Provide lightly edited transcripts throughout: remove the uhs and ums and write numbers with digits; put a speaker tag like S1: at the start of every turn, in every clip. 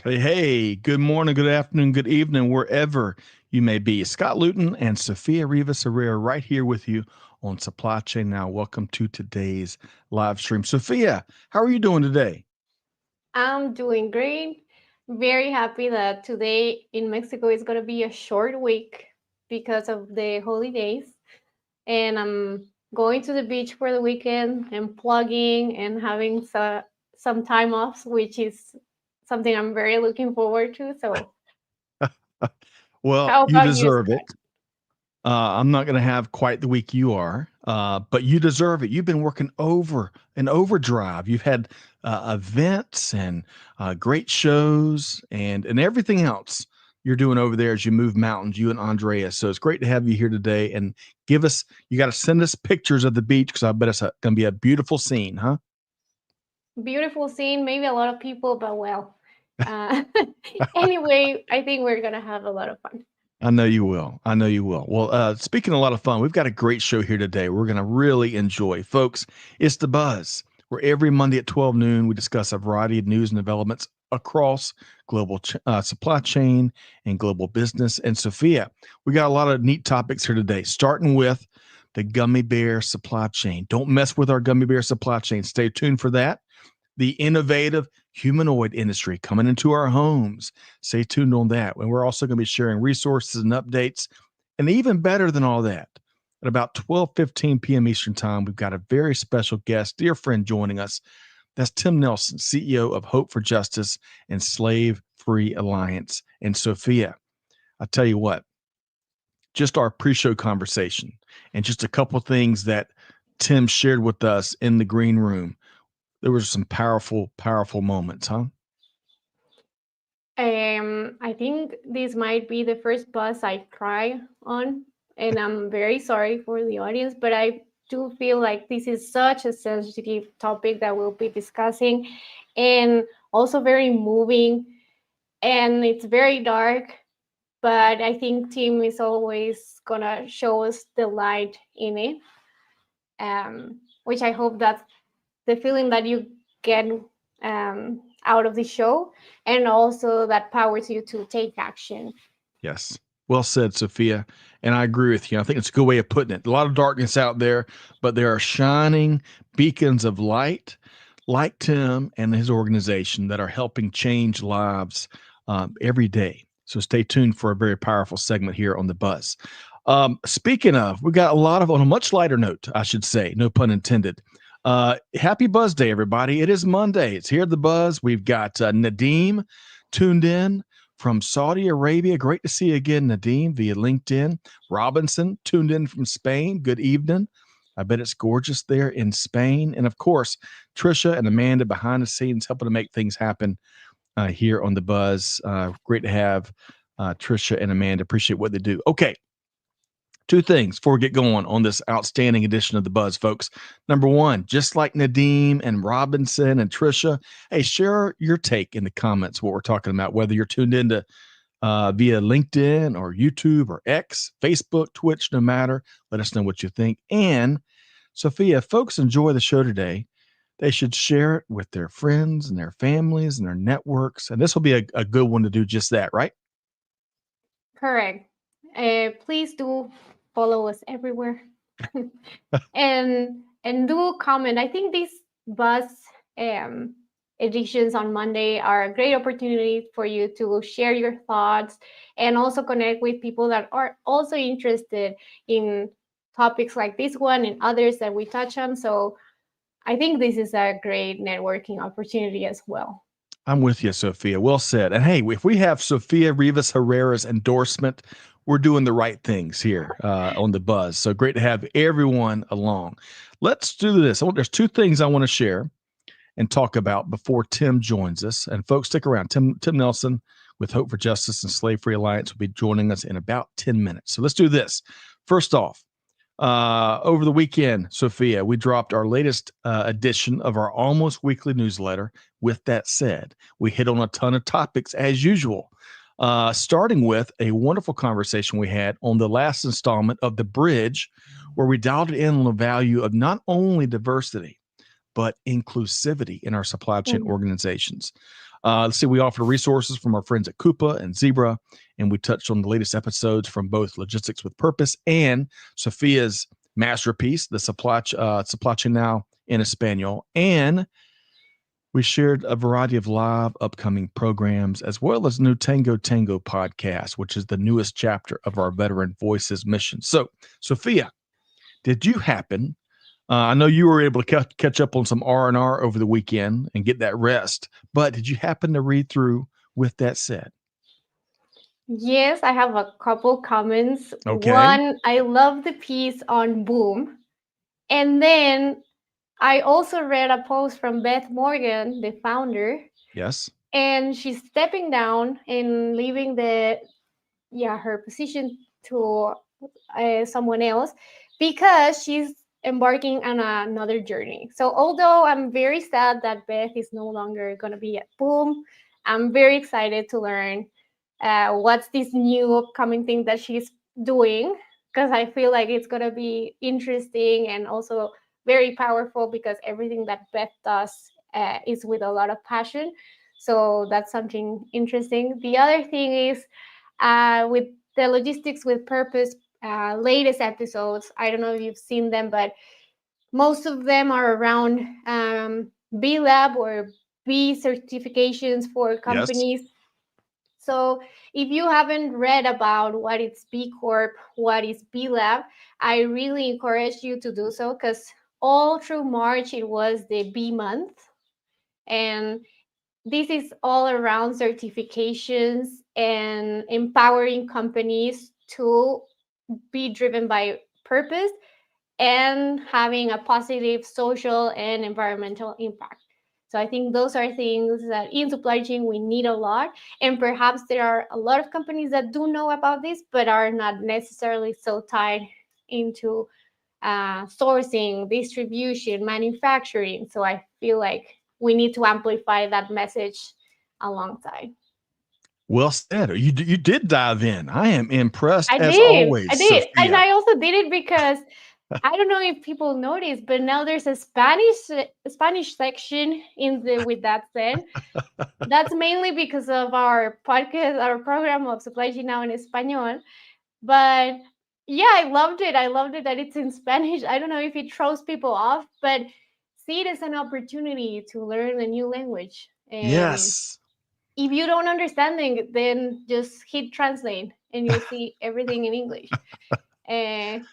S1: Hey, good morning, good afternoon, good evening, wherever you may be. Scott Luton and Sofia Rivas Herrera right here with you on Supply Chain Now. Welcome to today's live stream. Sofia, how are you doing today?
S2: I'm doing great. Very happy that today in Mexico is going to be a short week because of the holidays. And I'm going to the beach for the weekend and plugging and having some time off, which is something I'm very looking forward to. So,
S1: Well,
S2: how
S1: you
S2: about you,
S1: deserve it.
S2: Scott?
S1: I'm not going to have quite the week you are, but you deserve it. You've been working over an overdrive. You've had events and great shows and everything else you're doing over there as you move mountains, you and Andrea. So it's great to have you here today and give us, you got to send us pictures of the beach because I bet it's going to be a beautiful scene, huh?
S2: Beautiful scene, maybe a lot of people, but well. Uh, anyway, I think we're going to have a lot of fun.
S1: I know you will. I know you will. Well, speaking of a lot of fun, we've got a great show here today. We're going to really enjoy. Folks, it's The Buzz, where every Monday at 12 noon, we discuss a variety of news and developments across global supply chain and global business. And Sophia, we got a lot of neat topics here today, starting with the gummy bear supply chain. Don't mess with our gummy bear supply chain. Stay tuned for that. The innovative humanoid industry coming into our homes. Stay tuned on that. And we're also going to be sharing resources and updates. And even better than all that, at about 12:15 p.m. Eastern Time, we've got a very special guest, dear friend joining us. That's Tim Nelson, CEO of Hope for Justice and Slave Free Alliance. And Sophia, I tell you what, just our pre-show conversation and just a couple things that Tim shared with us in the green room, there were some powerful, powerful moments, huh?
S2: I think this might be the first bus I cry on, and I'm very sorry for the audience, but I do feel like this is such a sensitive topic that we'll be discussing, and also very moving, and it's very dark, but I think Tim is always gonna show us the light in it, which I hope that's the feeling that you get out of the show, and also that powers you to take action.
S1: Yes. Well said, Sophia. And I agree with you. I think it's a good way of putting it. A lot of darkness out there, but there are shining beacons of light like Tim and his organization that are helping change lives every day. So stay tuned for a very powerful segment here on The Buzz. Speaking of, we got a lot of, on a much lighter note, I should say, no pun intended. Happy Buzz Day, everybody. It is Monday. It's here at The Buzz. We've got Nadeem tuned in from Saudi Arabia. Great to see you again, Nadeem, via LinkedIn. Robinson tuned in from Spain. Good evening. I bet it's gorgeous there in Spain. And of course, Trisha and Amanda behind the scenes helping to make things happen here on The Buzz. Great to have Trisha and Amanda. Appreciate what they do. Okay, two things before we get going on this outstanding edition of The Buzz, folks. Number one, just like Nadeem and Robinson and Trisha, hey, share your take in the comments what we're talking about, whether you're tuned into via LinkedIn or YouTube or X, Facebook, Twitch, no matter. Let us know what you think. And Sophia, if folks enjoy the show today, they should share it with their friends and their families and their networks. And this will be a good one to do just that, right?
S2: Correct. Please do follow us everywhere, and do comment. I think these bus um, editions on Monday are a great opportunity for you to share your thoughts and also connect with people that are also interested in topics like this one and others that we touch on. So I think this is a great networking opportunity as well.
S1: I'm with you, Sophia. Well said. And hey, if we have Sofia Rivas Herrera's endorsement, we're doing the right things here on The Buzz. So great to have everyone along. Let's do this. There's two things I want to share and talk about before Tim joins us. And folks, stick around. Tim Nelson with Hope for Justice and Slave Free Alliance will be joining us in about 10 minutes. So let's do this. First off, over the weekend, Sophia, we dropped our latest edition of our almost weekly newsletter. With that said, we hit on a ton of topics as usual, starting with a wonderful conversation we had on the last installment of The Bridge, where we dialed in on the value of not only diversity, but inclusivity in our supply chain organizations. Let's see, we offer resources from our friends at Coupa and Zebra, and we touched on the latest episodes from both Logistics with Purpose and Sofia's masterpiece, the Supply Chain Now in Espanol. And we shared a variety of live upcoming programs, as well as new Tango Tango podcast, which is the newest chapter of our Veteran Voices mission. So, Sofia, did you happen? I know you were able to catch up on some R&R over the weekend and get that rest, but did you happen to read through With That Said?
S2: Yes, I have a couple comments.
S1: Okay.
S2: One, I love the piece on Boom. And then I also read a post from Beth Morgan, the founder,
S1: Yes.
S2: and she's stepping down and leaving her position to someone else because she's embarking on another journey. So although I'm very sad that Beth is no longer going to be at Boom, I'm very excited to learn what's this new upcoming thing that she's doing, because I feel like it's going to be interesting and also very powerful, because everything that Beth does is with a lot of passion. So that's something interesting. The other thing is with the Logistics with Purpose latest episodes. I don't know if you've seen them, but most of them are around B Lab or B certifications for
S1: Yes.
S2: companies. So if you haven't read about what is B Corp, what is B Lab, I really encourage you to do so, because all through March it was the B month. And this is all around certifications and empowering companies to be driven by purpose and having a positive social and environmental impact. So I think those are things that in supply chain we need a lot. And perhaps there are a lot of companies that do know about this, but are not necessarily so tied into sourcing, distribution, manufacturing. So I feel like we need to amplify that message alongside.
S1: Well said. You did dive in. I am impressed
S2: I
S1: as
S2: did. I
S1: always,
S2: did. And
S1: Sophia.
S2: I also did it because I don't know if people noticed, but now there's a Spanish section in the With That Said. That's mainly because of our podcast, our program of Supply Chain Now in Espanol. But yeah, I loved it. I loved it that it's in Spanish. I don't know if it throws people off, but see it as an opportunity to learn a new language. And
S1: Yes.
S2: if you don't understand it, then just hit translate and you'll see everything in English. And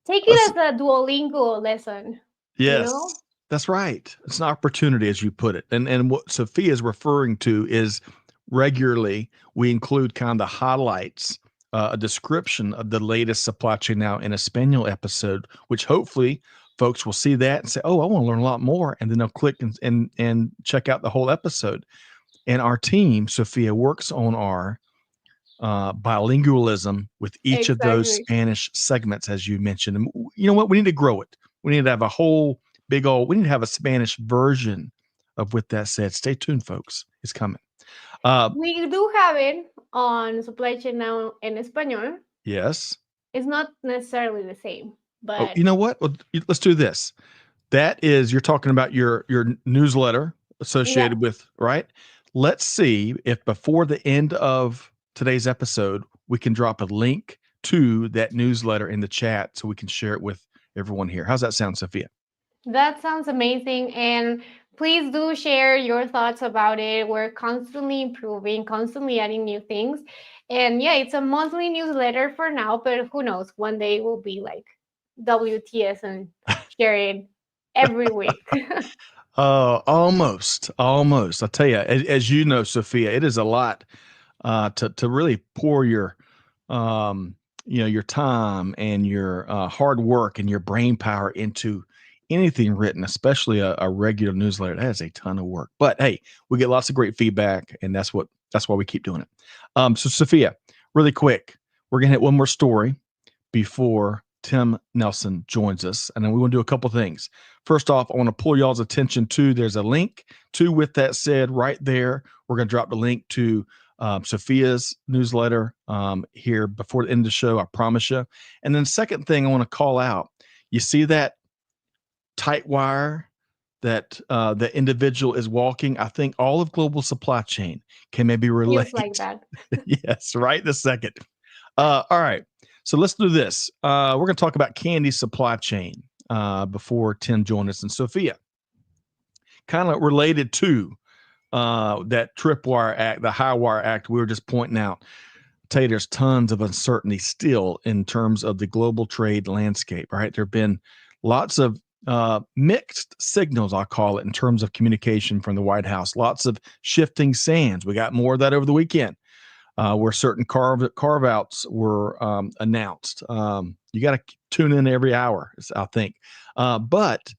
S2: take
S1: That's
S2: it as a Duolingo lesson, you know?
S1: Yes, that's right. It's an opportunity, as you put it. And what Sophia is referring to is regularly we include kind of the highlights, a description of the latest Supply Chain Now in Espanol episode, which hopefully folks will see that and say, "Oh, I want to learn a lot more," and then they'll click and check out the whole episode. And our team, Sophia, works on our bilingualism with each of those
S2: Exactly.
S1: Spanish segments, as you mentioned. And you know what? We need to grow it. We need to have a whole we need to have a Spanish version of With That Said. Stay tuned, folks. It's coming. Uh,
S2: We do have it on Supply Chain Now in Espanol.
S1: yes.
S2: It's not necessarily the same,
S1: Oh,
S2: but
S1: you know what? Well, let's do this. That is, you're talking about your newsletter
S2: yeah,
S1: associated with, right? Let's see if before the end of today's episode, we can drop a link to that newsletter in the chat so we can share it with everyone here. How's that sound, Sophia?
S2: that sounds amazing. And please do share your thoughts about it. We're constantly improving, constantly adding new things. And yeah, it's a monthly newsletter for now, but who knows? One day it will be like WTS and share it every week.
S1: Almost. I tell you, as you know, Sophia, it is a lot to really pour your um, your time and your hard work and your brain power into anything written, especially a regular newsletter. That is a ton of work. But hey, we get lots of great feedback, and that's why we keep doing it. So Sophia, really quick, we're gonna hit one more story before Tim Nelson joins us. And then we want to do a couple things. First off, I want to pull y'all's attention to there's a link to With That Said right there. We're going to drop the link to Sophia's newsletter here before the end of the show. I promise you. And then second thing I want to call out, you see that tight wire that the individual is walking, I think all of global supply chain can maybe
S2: Feels like
S1: relate.
S2: that.
S1: Yes, right this second. All right. So let's do this. We're going to talk about candy supply chain before Tim joins us, and Sophia. Kind of related to that Tripwire Act, the High Wire Act we were just pointing out. Tell you, there's tons of uncertainty still in terms of the global trade landscape, right? There have been lots of mixed signals, I'll call it, in terms of communication from the White House. Lots of shifting sands. We got more of that over the weekend, where certain carve outs were announced. You got to tune in every hour, I think. But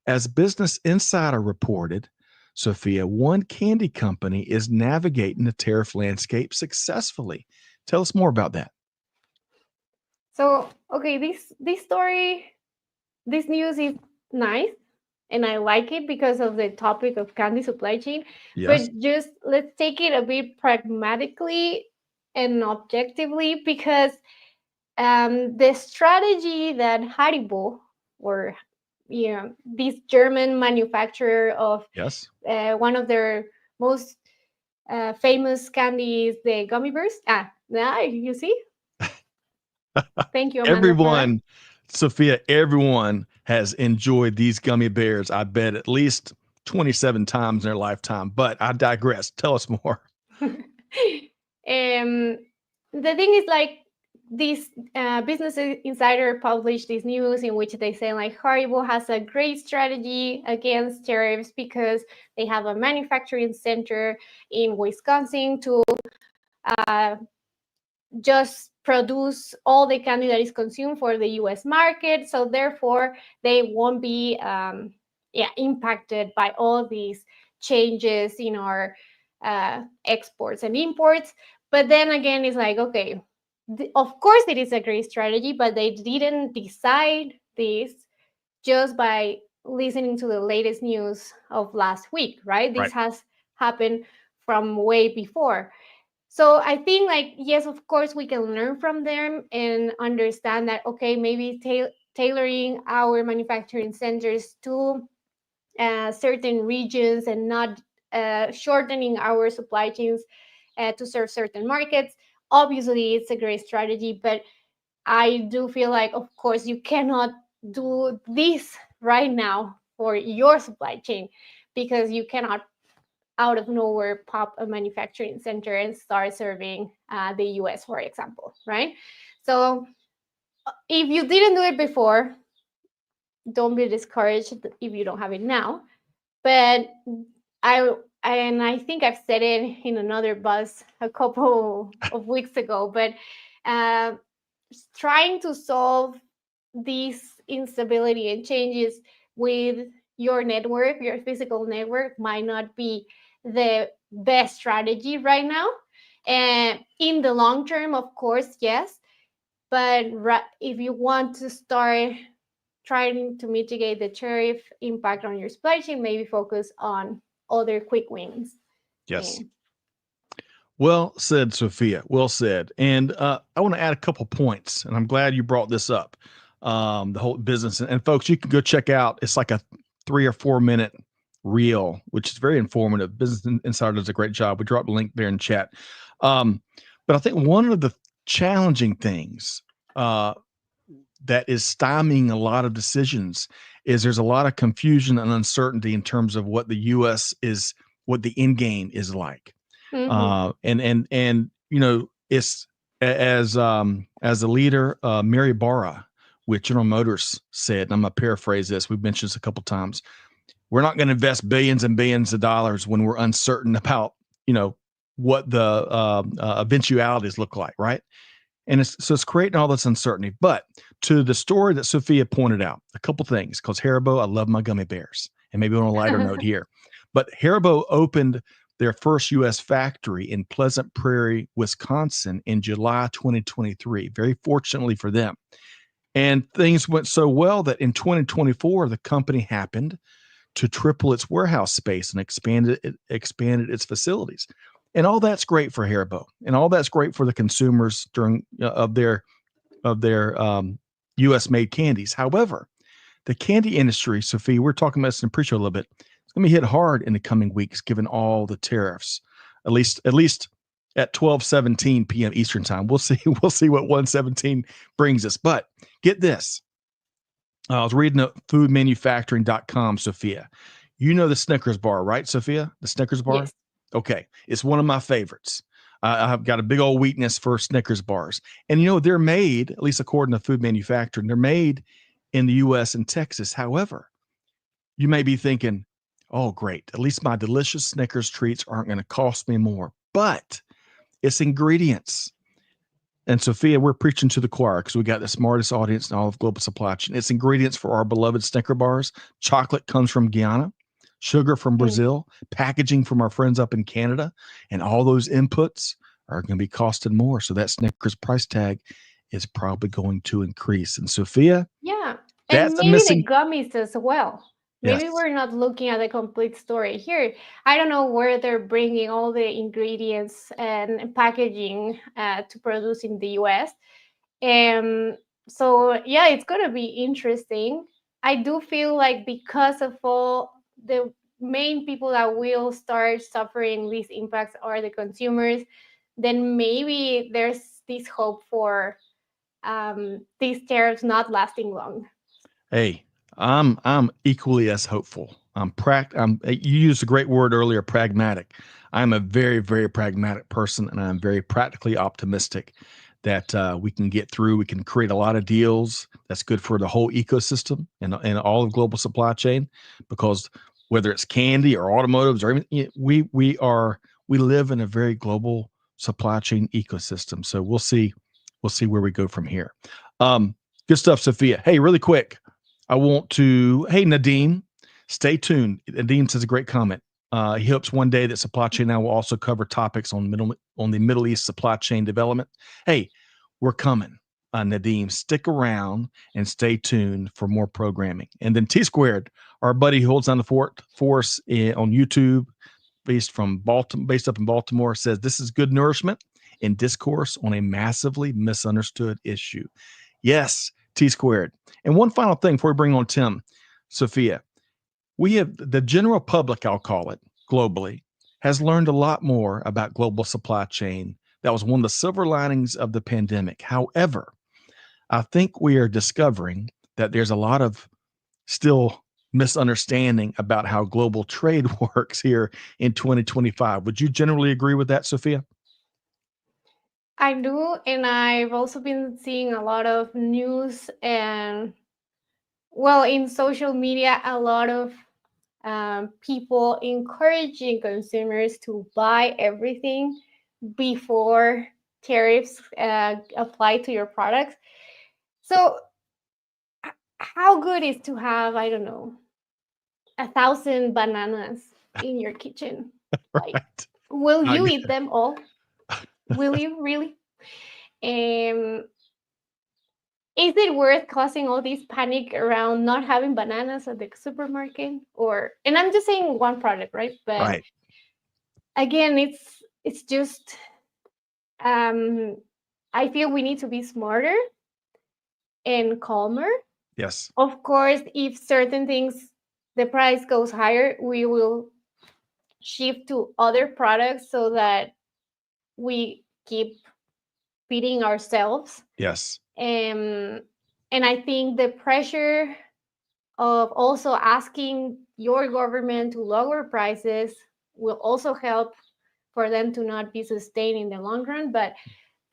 S1: as Business Insider reported, Sophia, one candy company is navigating the tariff landscape successfully. Tell us more about that.
S2: So, okay, this story, this news is nice, and I like it because of the topic of candy supply chain.
S1: Yes.
S2: But just let's take it a bit pragmatically and objectively, because the strategy that Haribo, or this German manufacturer of
S1: Yes.
S2: one of their most famous candies, the gummy bears. Now you see. Thank you, Amanda, for that.
S1: Everyone, Sophia, everyone has enjoyed these gummy bears, I bet, at least 27 times in their lifetime. But I digress. Tell us more.
S2: The thing is, like, this Business Insider published this news in which they say, like, Haribo has a great strategy against tariffs because they have a manufacturing center in Wisconsin to just produce all the candy that is consumed for the US market. So therefore, they won't be impacted by all these changes in our exports and imports. But then again, it's like, okay, of course it is a great strategy, but they didn't decide this just by listening to the latest news of last week, right? This has happened from way before. So I think, like, yes, of course, we can learn from them and understand that, okay, maybe tailoring our manufacturing centers to certain regions and not shortening our supply chains to serve certain markets. Obviously, it's a great strategy, but I do feel like, of course, you cannot do this right now for your supply chain, because you cannot out of nowhere pop a manufacturing center and start serving the US, for example, right? So if you didn't do it before, don't be discouraged if you don't have it now. But I think I've said it in another buzz a couple of weeks ago, but trying to solve these instability and changes with your network, your physical network, might not be the best strategy right now. And in the long term, of course, yes. But if you want to start trying to mitigate the tariff impact on your supply chain, maybe focus on other quick wins.
S1: Yes. Well said, Sophia. Well said. And I want to add a couple points, and I'm glad you brought this up. The whole business, and folks, you can go check out. It's like a 3 or 4 minute reel, which is very informative. Business Insider does a great job. We dropped a link there in chat. But I think one of the challenging things that is stymieing a lot of decisions is there's a lot of confusion and uncertainty in terms of what the U.S. is, what the end game is like. And you know, it's as the leader, Mary Barra with General Motors said, and I'm gonna paraphrase this. We've mentioned this a couple of times. We're not going to invest billions and billions of dollars when we're uncertain about, you know, what the eventualities look like, right? And it's creating all this uncertainty. But to the story that Sophia pointed out, a couple things, because Haribo, I love my gummy bears, and maybe on a lighter note here, but Haribo opened their first U.S. factory in Pleasant Prairie, Wisconsin in July 2023, very fortunately for them. And things went so well that in 2024, the company happened to triple its warehouse space and expanded its facilities. And all that's great for Haribo, and all that's great for the consumers during of their U.S. made candies. However, The candy industry, Sophie, we're talking about this in pre-show a little bit. It's going to be hit hard in the coming weeks, given all the tariffs. At least at 12:17 p.m. Eastern time. We'll see. We'll see what 117 brings us. But get this. I was reading at foodmanufacturing.com, Sophia. You know the Snickers bar, right, Sophia? The Snickers bar?
S2: Yes.
S1: Okay. It's one of my favorites. I've got a big old weakness for Snickers bars. And, they're made, at least according to food manufacturing, they're made in the U.S. and Texas. However, you may be thinking, oh, great. At least my delicious Snickers treats aren't going to cost me more. But it's ingredients. And Sophia, we're preaching to the choir because we got the smartest audience in all of global supply chain. It's ingredients for our beloved Snicker bars. Chocolate comes from Guyana, sugar from Brazil, packaging from our friends up in Canada, and all those inputs are going to be costing more. So that Snickers price tag is probably going to increase. And Sophia,
S2: Yeah. And
S1: that's a
S2: maybe
S1: missing.
S2: the gummies as well.
S1: Yes.
S2: Maybe we're not looking at the complete story here. I don't know where they're bringing all the ingredients and packaging to produce in the US. So, yeah, it's going to be interesting. I do feel like because of all the main people that will start suffering these impacts are the consumers, then maybe there's this hope for these tariffs not lasting long.
S1: Hey, I'm equally as hopeful. You used a great word earlier, pragmatic. I'm a very, very pragmatic person, and I'm very practically optimistic that we can get through. We can create a lot of deals that's good for the whole ecosystem and all of global supply chain, because whether it's candy or automotives or even, we live in a very global supply chain ecosystem. So we'll see where we go from here. Good stuff, Sophia. Hey, really quick. Hey, Nadeem, stay tuned. Nadeem says a great comment. He hopes one day that Supply Chain Now will also cover topics on the Middle East supply chain development. Hey, we're coming, Nadeem. Stick around and stay tuned for more programming. And then T Squared, our buddy who holds down the fort for us on YouTube, based up in Baltimore, says this is good nourishment in discourse on a massively misunderstood issue. Yes, T Squared. And one final thing before we bring on Tim, Sophia, we have the general public, I'll call it, globally, has learned a lot more about global supply chain. That was one of the silver linings of the pandemic. However, I think we are discovering that there's a lot of still misunderstanding about how global trade works here in 2025. Would you generally agree with that, Sophia?
S2: I do, and I've also been seeing a lot of news and, well, in social media, a lot of people encouraging consumers to buy everything before tariffs apply to your products. So, how good is to have, I don't know, 1,000 bananas in your kitchen? Like,
S1: Right.
S2: will
S1: Not
S2: you
S1: good.
S2: eat them all? Will you really? Um, is it worth causing all this panic around not having bananas at the supermarket? And I'm just saying one product, right? But
S1: Right.
S2: again, it's just I feel we need to be smarter and calmer.
S1: Yes.
S2: Of course, if certain things the price goes higher, we will shift to other products so that we keep feeding ourselves.
S1: Yes.
S2: And I think the pressure of also asking your government to lower prices will also help for them to not be sustained in the long run. But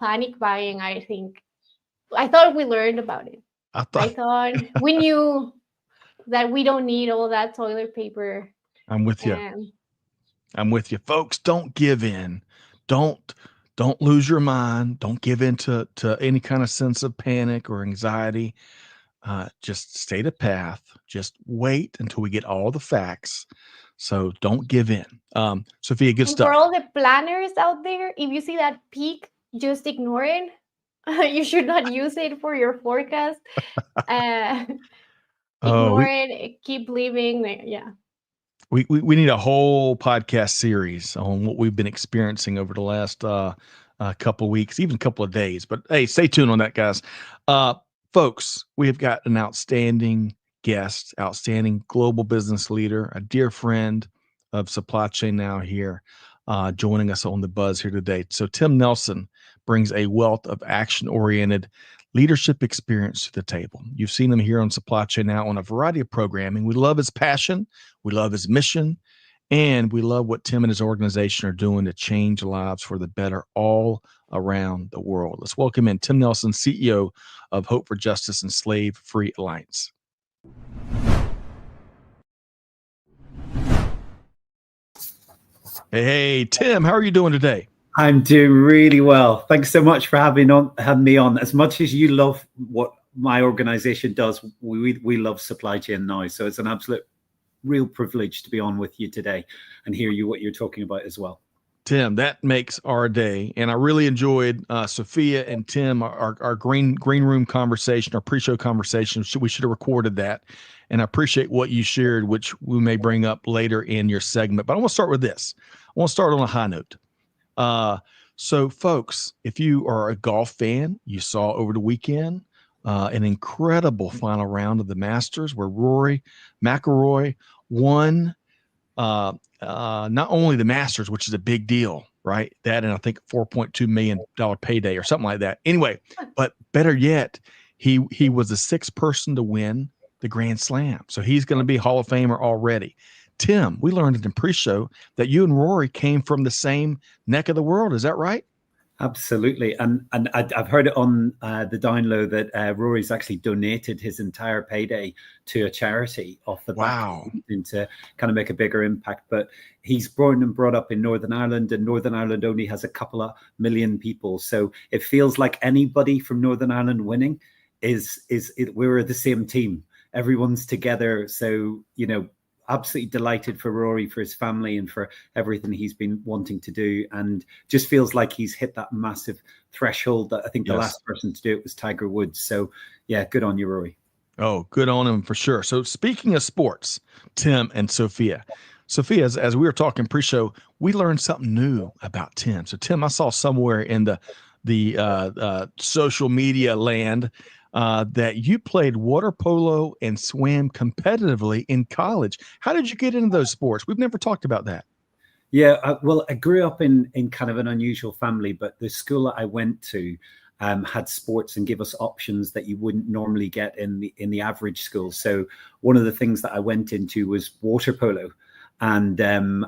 S2: panic buying, I thought we learned about it.
S1: I
S2: I
S1: thought
S2: thought we knew that we don't need all that toilet paper.
S1: I'm with you.
S2: And
S1: I'm with you. Folks, don't give in. Don't don't lose your mind. Don't give in to any kind of sense of panic or anxiety. Just stay the path. Just wait until we get all the facts. So don't give in. Sophia, good
S2: and for
S1: stuff.
S2: all the planners out there, if you see that peak, just ignore it. You should not use it for your forecast. Uh,
S1: Oh,
S2: ignore it. Keep living. Yeah.
S1: we need a whole podcast series on what we've been experiencing over the last couple of weeks, even a couple of days. But hey, stay tuned on that, guys. Folks, we have got an outstanding guest, outstanding global business leader, a dear friend of Supply Chain Now here, joining us on the buzz here today. So Tim Nelson brings a wealth of action-oriented leadership experience to the table. You've seen him here on Supply Chain Now on a variety of programming. We love his passion, we love his mission, and we love what Tim and his organization are doing to change lives for the better all around the world. Let's welcome in Tim Nelson, CEO of Hope for Justice and Slave Free Alliance. Hey, Tim, how are you doing today?
S3: I'm doing really well. Thanks so much for having me on. As much as you love what my organization does, we love Supply Chain Now. So it's an absolute real privilege to be on with you today and hear what you're talking about as well.
S1: Tim, that makes our day. And I really enjoyed Sofia and Tim, our green room conversation, our pre-show conversation. We should have recorded that. And I appreciate what you shared, which we may bring up later in your segment. But I want to start with this. I want to start on a high note. So folks, if you are a golf fan, you saw over the weekend an incredible final round of the Masters where Rory McIlroy won not only the Masters, which is a big deal, right? That and I think $4.2 million payday or something like that. Anyway, but better yet, he was the sixth person to win the Grand Slam. So he's going to be Hall of Famer already. Tim, we learned in the pre-show that you and Rory came from the same neck of the world. Is that right?
S3: Absolutely. And I've heard it on the download that Rory's actually donated his entire payday to a charity off the back to kind of make a bigger impact. But he's born and brought up in Northern Ireland, and Northern Ireland only has a couple of million people. So it feels like anybody from Northern Ireland winning we're the same team. Everyone's together. So, absolutely delighted for Rory, for his family, and for everything he's been wanting to do, and just feels like he's hit that massive threshold that I think the last person to do it was Tiger Woods. So yeah, good on you, Rory.
S1: Oh, good on him for sure. So speaking of sports, Tim and Sofia, as we were talking pre-show, we learned something new about Tim. So Tim, I saw somewhere in the social media land that you played water polo and swam competitively in college. How did you get into those sports? We've never talked about that.
S3: Yeah, I grew up in kind of an unusual family, but the school that I went to had sports and give us options that you wouldn't normally get in the average school. So one of the things that I went into was water polo. And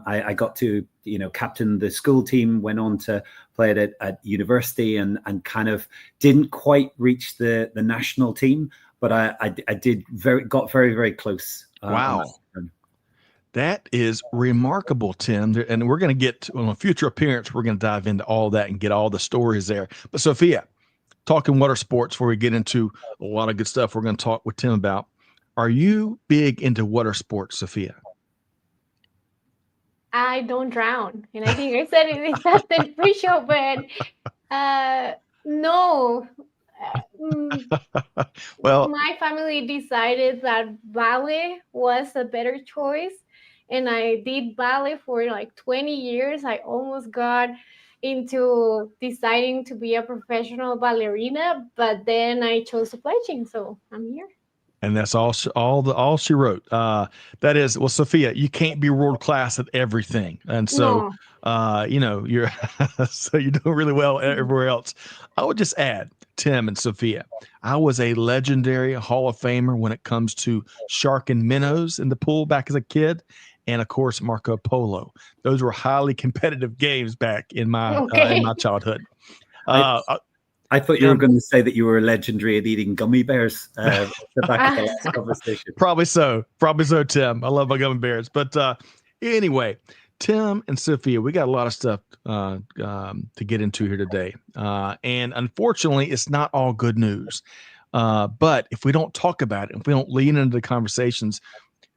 S3: I got to, captain the school team, went on to play it at university, and kind of didn't quite reach the national team, but I got very, very close.
S1: Wow. That is remarkable, Tim. And we're going to get on a future appearance, we're going to dive into all that and get all the stories there. But Sofia, talking water sports before we get into a lot of good stuff we're going to talk with Tim about. Are you big into water sports, Sofia?
S2: I don't drown. And I think I said it in the pre-show, but no.
S1: Well,
S2: my family decided that ballet was a better choice. And I did ballet for like 20 years. I almost got into deciding to be a professional ballerina, but then I chose supply chain. So I'm here.
S1: And that's all she wrote. That is, well, Sofia, you can't be world class at everything. And so, you're, so you're doing really well everywhere else. I would just add, Tim and Sofia, I was a legendary Hall of Famer when it comes to shark and minnows in the pool back as a kid. And of course, Marco Polo. Those were highly competitive games back in my childhood.
S3: I thought you were going to say that you were legendary at eating gummy bears. The back of the last conversation.
S1: Probably so, Tim. I love my gummy bears. But anyway, Tim and Sofia, we got a lot of stuff to get into here today. And unfortunately, it's not all good news. But if we don't talk about it, if we don't lean into the conversations,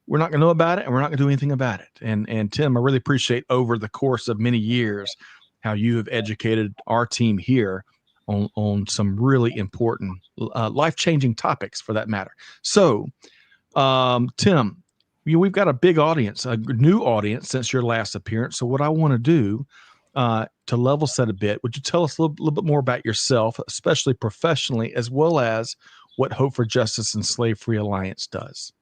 S1: we're not going to know about it, and we're not going to do anything about it. And Tim, I really appreciate over the course of many years how you have educated our team here on some really important life-changing topics for that matter. So, Tim, we've got a big audience, a new audience since your last appearance. So what I want to do to level set a bit, would you tell us a little bit more about yourself, especially professionally, as well as what Hope for Justice and Slave Free Alliance does?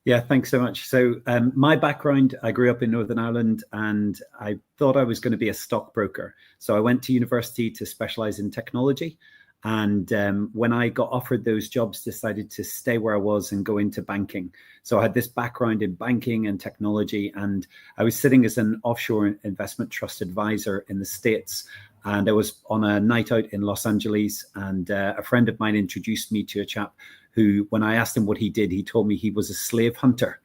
S3: Yeah, thanks so much. So my background, I grew up in Northern Ireland and I thought I was going to be a stockbroker. So I went to university to specialize in technology. And when I got offered those jobs, decided to stay where I was and go into banking. So I had this background in banking and technology, and I was sitting as an offshore investment trust advisor in the States. And I was on a night out in Los Angeles, and a friend of mine introduced me to a chap who, when I asked him what he did, he told me he was a slave hunter.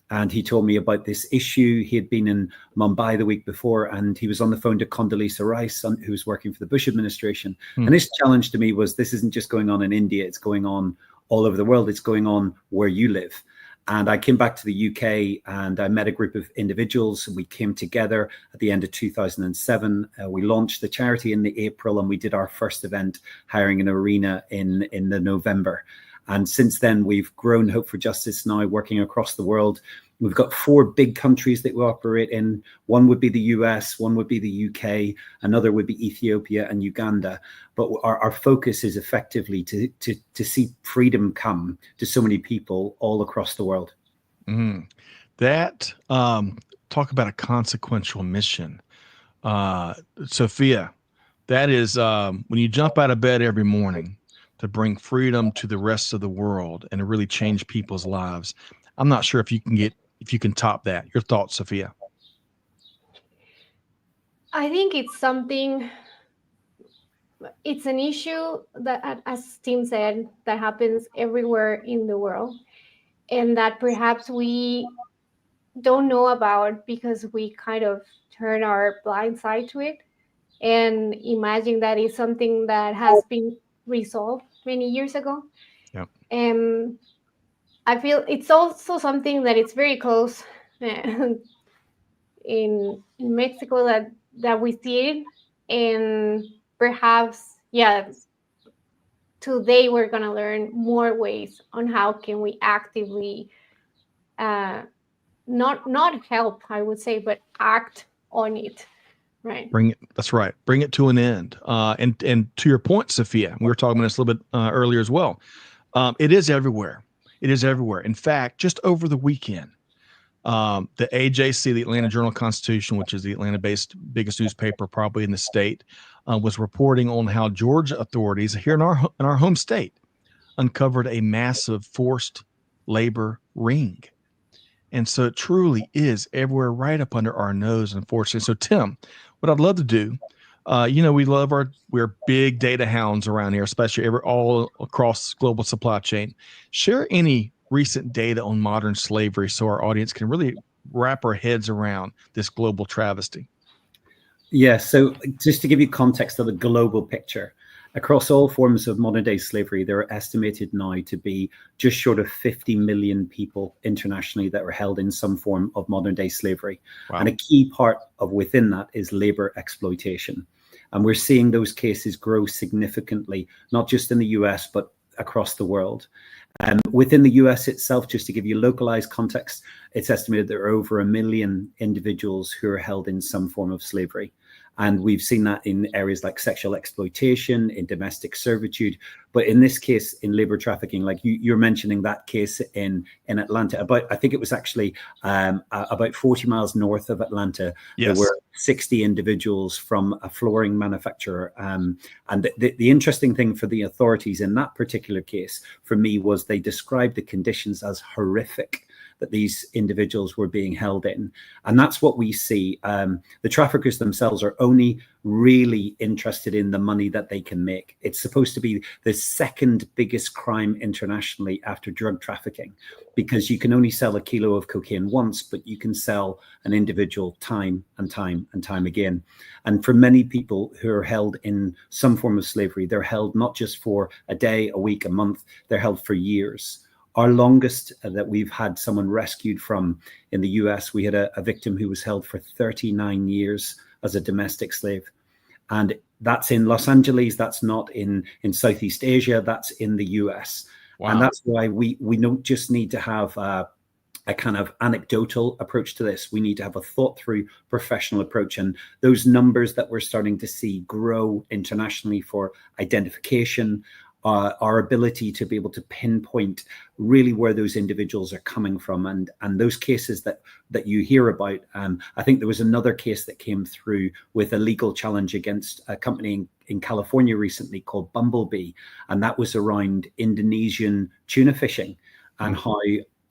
S3: And he told me about this issue. He had been in Mumbai the week before, and he was on the phone to Condoleezza Rice, who was working for the Bush administration. And his challenge to me was, this isn't just going on in India, it's going on all over the world. It's going on where you live. And I came back to the UK and I met a group of individuals. We came together at the end of 2007. We launched the charity in the April, and we did our first event, hiring an arena in the November. And since then, we've grown Hope for Justice, now working across the world. We've got 4 big countries that we operate in. One would be the US, one would be the UK, another would be Ethiopia and Uganda. But our focus is effectively to see freedom come to so many people all across the world.
S1: That, talk about a consequential mission. Sofia, that is when you jump out of bed every morning to bring freedom to the rest of the world and to really change people's lives. I'm not sure if you can top that. Your thoughts, Sofia?
S2: I think it's an issue that, as Tim said, that happens everywhere in the world, and that perhaps we don't know about because we kind of turn our blind side to it and imagine that it's something that has been resolved many years ago.
S1: Yep.
S2: I feel it's also something that it's very close in Mexico that we see it, and perhaps today we're gonna learn more ways on how can we actively not help, I would say, but act on it. Right.
S1: That's right. Bring it to an end. And to your point, Sofia, we were talking about this a little bit earlier as well. It is everywhere. It is everywhere. In fact, just over the weekend, the AJC, the Atlanta Journal-Constitution, which is the Atlanta-based biggest newspaper probably in the state, was reporting on how Georgia authorities here in our home state uncovered a massive forced labor ring. And so it truly is everywhere, right up under our nose, unfortunately. So Tim, what I'd love to do, we're big data hounds around here, especially all across global supply chain. Share any recent data on modern slavery so our audience can really wrap our heads around this global travesty.
S3: Yeah, so just to give you context of the global picture, across all forms of modern day slavery, there are estimated now to be just short of 50 million people internationally that are held in some form of modern day slavery. Wow. And a key part of within that is labor exploitation. And we're seeing those cases grow significantly, not just in the US, but across the world. Within the US itself, just to give you localized context, it's estimated there are over 1 million individuals who are held in some form of slavery. And we've seen that in areas like sexual exploitation, in domestic servitude, but in this case, in labor trafficking, like you're mentioning that case in Atlanta. I think it was actually about 40 miles north of Atlanta. Yes. There were 60 individuals from a flooring manufacturer. And the interesting thing for the authorities in that particular case, for me, was they described the conditions as horrific that these individuals were being held in. And that's what we see. The traffickers themselves are only really interested in the money that they can make. It's supposed to be the second biggest crime internationally after drug trafficking, because you can only sell a kilo of cocaine once, but you can sell an individual time and time and time again. And for many people who are held in some form of slavery, they're held not just for a day, a week, a month, they're held for years. Our longest that we've had someone rescued from in the US, we had a victim who was held for 39 years as a domestic slave. And that's in Los Angeles, that's not in Southeast Asia, that's in the US. Wow. And that's why we don't just need to have a kind of anecdotal approach to this. We need to have a thought through professional approach. And those numbers that we're starting to see grow internationally for identification our ability to be able to pinpoint really where those individuals are coming from, and those cases that you hear about. I think there was another case that came through with a legal challenge against a company in California recently called Bumblebee, and that was around Indonesian tuna fishing, and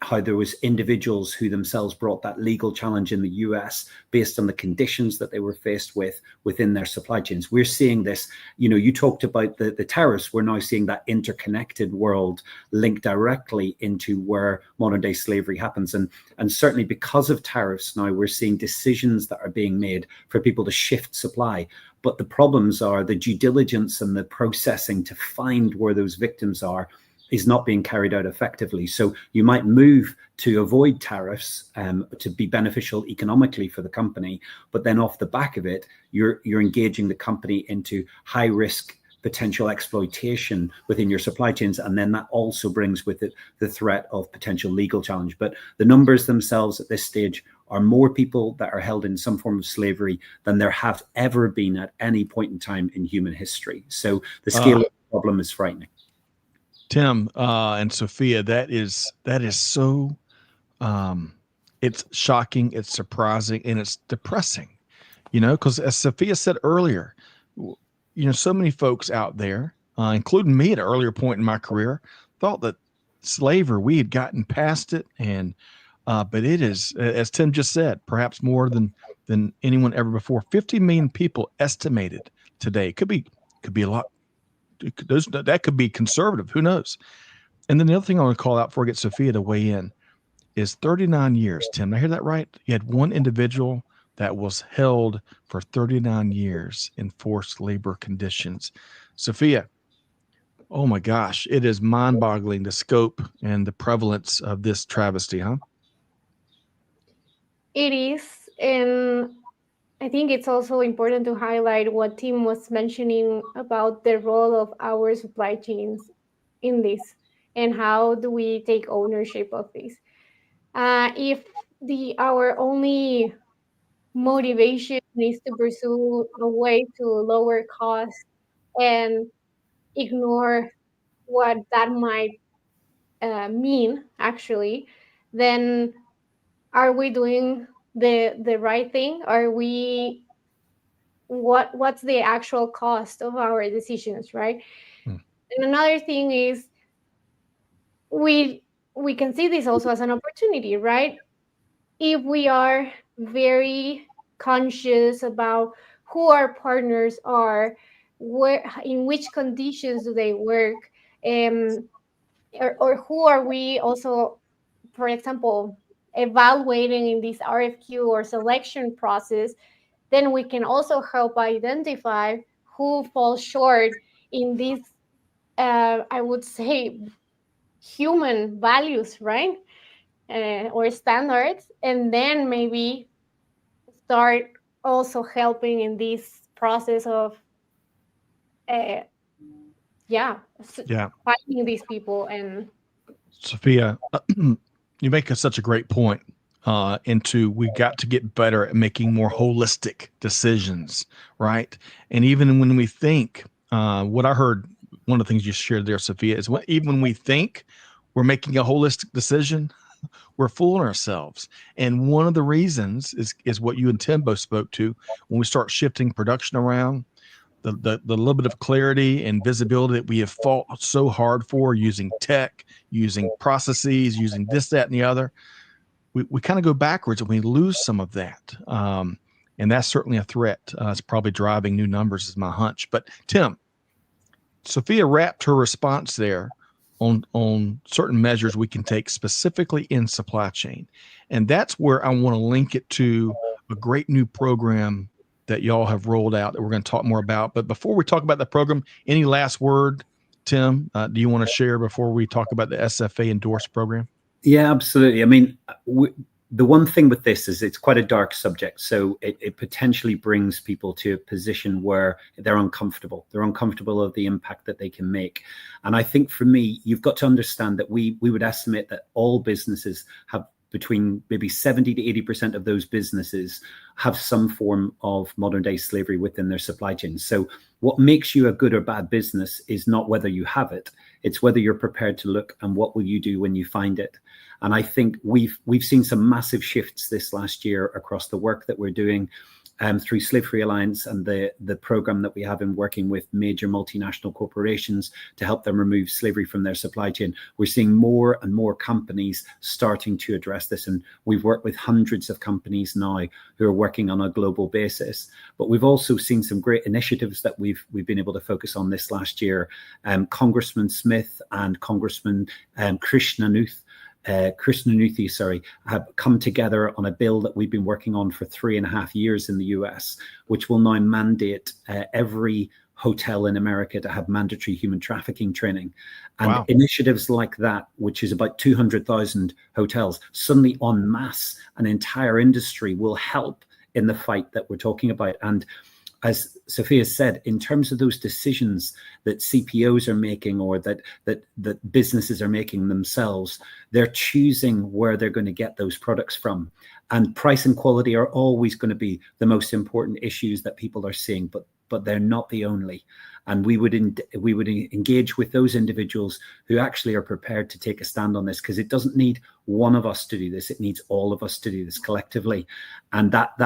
S3: how there was individuals who themselves brought that legal challenge in the US based on the conditions that they were faced with within their supply chains. We're seeing this, you talked about the tariffs. We're now seeing that interconnected world linked directly into where modern day slavery happens. And certainly because of tariffs now, we're seeing decisions that are being made for people to shift supply. But the problems are the due diligence and the processing to find where those victims are is not being carried out effectively. So you might move to avoid tariffs to be beneficial economically for the company, but then off the back of it, you're engaging the company into high risk potential exploitation within your supply chains, and then that also brings with it the threat of potential legal challenge. But the numbers themselves at this stage are more people that are held in some form of slavery than there have ever been at any point in time in human history. So the scale of the problem is frightening.
S1: Tim and Sofia, that is so, it's shocking, it's surprising, and it's depressing, because as Sofia said earlier, so many folks out there, including me at an earlier point in my career, thought that slavery, we had gotten past it, and but it is, as Tim just said, perhaps more than anyone ever before. 50 million people estimated today. Could be a lot. That could be conservative. Who knows? And then the other thing I want to call out before I get Sofia to weigh in is 39 years, Tim. Did I hear that right? You had one individual that was held for 39 years in forced labor conditions. Sofia, oh my gosh, it is mind-boggling, the scope and the prevalence of this travesty, huh?
S2: It is. And I think it's also important to highlight what Tim was mentioning about the role of our supply chains in this, and how do we take ownership of this. If our only motivation is to pursue a way to lower costs and ignore what that might mean, actually, then are we doing the right thing? Are we what's the actual cost of our decisions, right? And another thing is we can see this also as an opportunity, right? If we are very conscious about who our partners are, where, in which conditions do they work, or who are we also, for example, evaluating in this RFQ or selection process, then we can also help identify who falls short in these, I would say, human values, right? Or standards, and then maybe start also helping in this process of, finding these people. And
S1: Sofia, you make such a great point. We got to get better at making more holistic decisions, right? And even when we think, what I heard, one of the things you shared there, Sofia, is even when we think we're making a holistic decision, we're fooling ourselves. And one of the reasons is what you and Tim both spoke to. When we start shifting production around, the little bit of clarity and visibility that we have fought so hard for, using tech, using processes, using this, that, and the other, we kind of go backwards and we lose some of that. And that's certainly a threat. It's probably driving new numbers, is my hunch. But Tim, Sofia wrapped her response there on certain measures we can take specifically in supply chain. And that's where I want to link it to a great new program that y'all have rolled out that we're going to talk more about. But before we talk about the program, any last word, Tim, do you want to share before we talk about the SFA endorsed program?
S3: Yeah, absolutely. I mean, the one thing with this is it's quite a dark subject. So it potentially brings people to a position where they're uncomfortable. They're uncomfortable of the impact that they can make. And I think for me, you've got to understand that we would estimate that all businesses have between maybe 70 to 80% of those businesses have some form of modern day slavery within their supply chain. So what makes you a good or bad business is not whether you have it, it's whether you're prepared to look and what will you do when you find it. And I think we've seen some massive shifts this last year across the work that we're doing through Slave Free Alliance and the program that we have in working with major multinational corporations to help them remove slavery from their supply chain. We're seeing more and more companies starting to address this. And we've worked with hundreds of companies now who are working on a global basis. But we've also seen some great initiatives that we've been able to focus on this last year. Congressman Smith and Congressman Krishnamurthy, have come together on a bill that we've been working on for 3.5 years in the US, which will now mandate every hotel in America to have mandatory human trafficking training. And initiatives like that, which is about 200,000 hotels, suddenly en masse, an entire industry will help in the fight that we're talking about. And as Sofia said, in terms of those decisions that CPOs are making or that businesses are making themselves, they're choosing where they're going to get those products from. And price and quality are always going to be the most important issues that people are seeing, but they're not the only. And we would engage with those individuals who actually are prepared to take a stand on this, because it doesn't need one of us to do this. It needs all of us to do this collectively. And that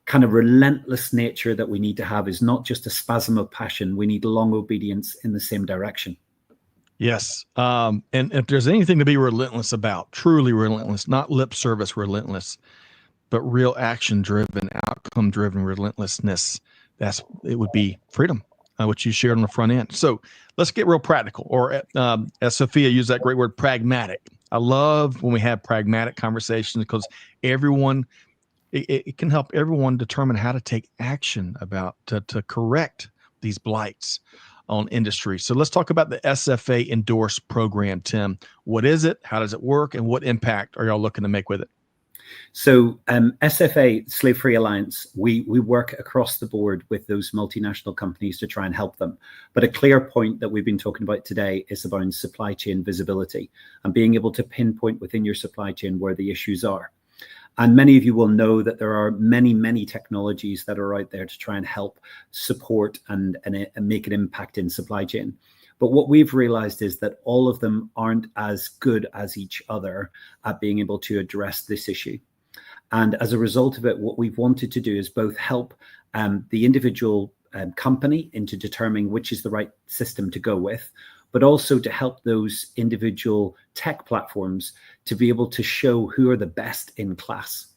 S3: kind of relentless nature that we need to have is not just a spasm of passion. We need long obedience in the same direction.
S1: Yes. And if there's anything to be relentless about, truly relentless, not lip service relentless, but real action driven, outcome driven relentlessness, it would be freedom, which you shared on the front end. So let's get real practical, or as Sofia used that great word, pragmatic. I love when we have pragmatic conversations, because it can help everyone determine how to take action to correct these blights on industry. So let's talk about the SFA endorsed program, Tim. What is it? How does it work? And what impact are y'all looking to make with it?
S3: So SFA, Slave Free Alliance, we work across the board with those multinational companies to try and help them. But a clear point that we've been talking about today is about supply chain visibility and being able to pinpoint within your supply chain where the issues are. And many of you will know that there are many, many technologies that are out there to try and help support and make an impact in supply chain. But what we've realized is that all of them aren't as good as each other at being able to address this issue. And as a result of it, what we've wanted to do is both help the individual company into determining which is the right system to go with, but also to help those individual tech platforms to be able to show who are the best in class.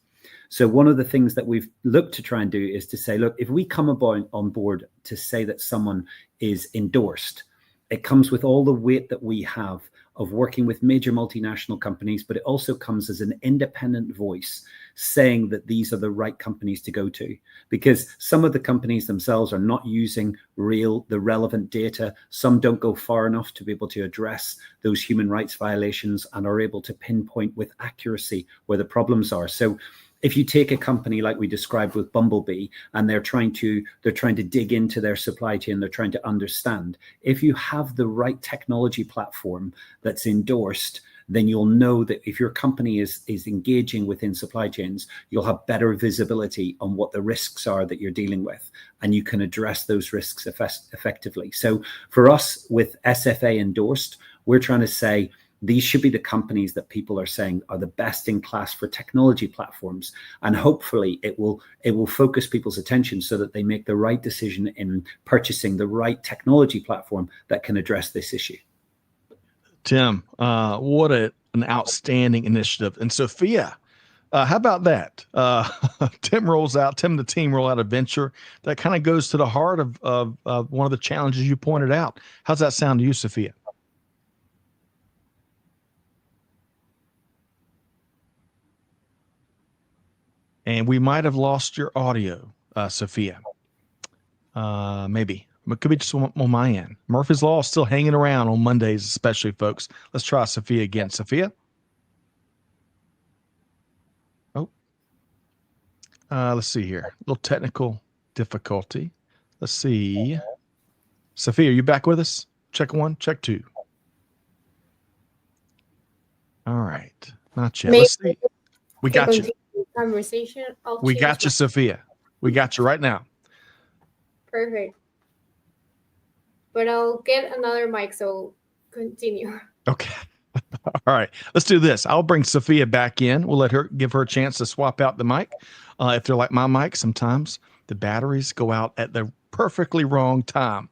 S3: So one of the things that we've looked to try and do is to say, look, if we come on board to say that someone is endorsed, it comes with all the weight that we have of working with major multinational companies, but it also comes as an independent voice saying that these are the right companies to go to, because some of the companies themselves are not using the relevant data. Some don't go far enough to be able to address those human rights violations and are able to pinpoint with accuracy where the problems are. So if you take a company like we described with Bumblebee, and they're trying to dig into their supply chain, they're trying to understand. If you have the right technology platform that's endorsed, then you'll know that if your company is engaging within supply chains, you'll have better visibility on what the risks are that you're dealing with, and you can address those risks effectively. So for us with SFA endorsed, we're trying to say, these should be the companies that people are saying are the best in class for technology platforms. And hopefully it will focus people's attention so that they make the right decision in purchasing the right technology platform that can address this issue.
S1: Tim, what an outstanding initiative. And Sofia, how about that? Tim and the team roll out a venture that kind of goes to the heart of one of the challenges you pointed out. How's that sound to you, Sofia? And we might have lost your audio, Sofia. Maybe. It could be just on my end. Murphy's Law is still hanging around on Mondays, especially, folks. Let's try Sofia again. Sofia? Oh. Let's see here. A little technical difficulty. Let's see. Sofia, are you back with us? Check 1, check 2. All right. Not yet.
S2: Maybe.
S1: Let's see. We got you.
S2: Continue the conversation.
S1: We got you, Sofia. We got you right now.
S2: Perfect. But I'll get another mic, so continue.
S1: Okay. All right. Let's do this. I'll bring Sofia back in. We'll give her a chance to swap out the mic. If they're like my mic, sometimes the batteries go out at the perfectly wrong time.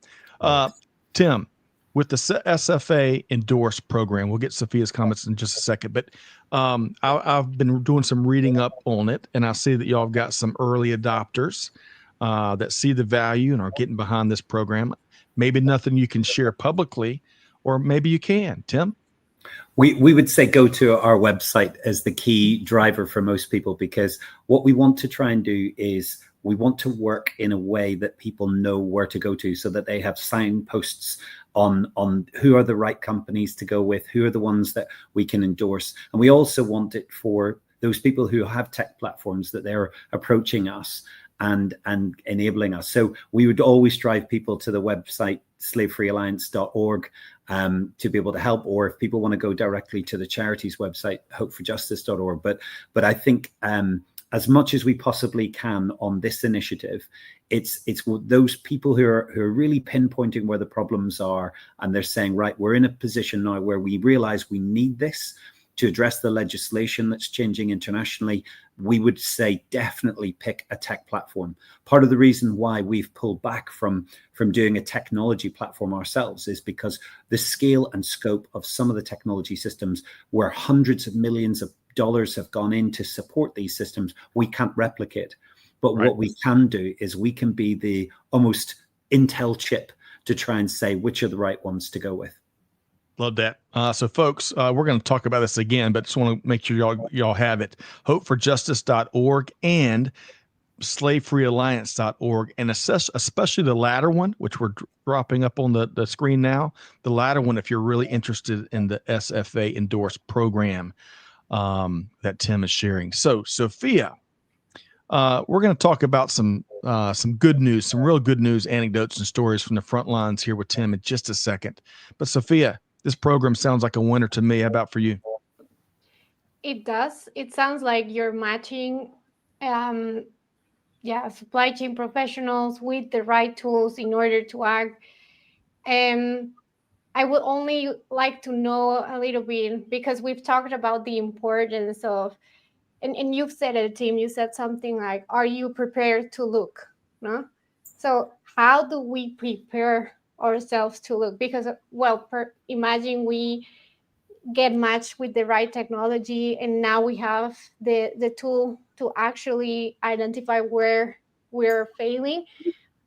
S1: Tim, with the SFA endorsed program, we'll get Sofia's comments in just a second, but I've been doing some reading up on it, and I see that y'all have got some early adopters that see the value and are getting behind this program. Maybe nothing you can share publicly, or maybe you can. Tim?
S3: We would say go to our website as the key driver for most people, because what we want to try and do is we want to work in a way that people know where to go to, so that they have signposts on who are the right companies to go with, who are the ones that we can endorse. And we also want it for those people who have tech platforms that they're approaching us and enabling us. So we would always drive people to the website slavefreealliance.org to be able to help, or if people want to go directly to the charity's website, hopeforjustice.org. But I think as much as we possibly can on this initiative, it's those people who are really pinpointing where the problems are, and they're saying, right, we're in a position now where we realize we need this to address the legislation that's changing internationally. We would say definitely pick a tech platform. Part of the reason why we've pulled back from doing a technology platform ourselves is because the scale and scope of some of the technology systems, where hundreds of millions of dollars have gone in to support these systems, we can't replicate. But What we can do is we can be the almost Intel chip to try and say which are the right ones to go with.
S1: Love that. So folks, we're going to talk about this again, but just want to make sure y'all have it. Hopeforjustice.org and slavefreealliance.org, and especially the latter one, which we're dropping up on the screen now. The latter one, if you're really interested in the SFA endorsed program that Tim is sharing. So Sofia, we're going to talk about some good news, some real good news, anecdotes and stories from the front lines here with Tim in just a second. But Sofia, this program sounds like a winner to me. How about for you?
S2: It does. It sounds like you're matching supply chain professionals with the right tools in order to act. I would only like to know a little bit, because we've talked about the importance of, and you've said it, Tim, you said something like, are you prepared to look? No? So how do we prepare ourselves to look? Because, imagine we get matched with the right technology, and now we have the tool to actually identify where we're failing.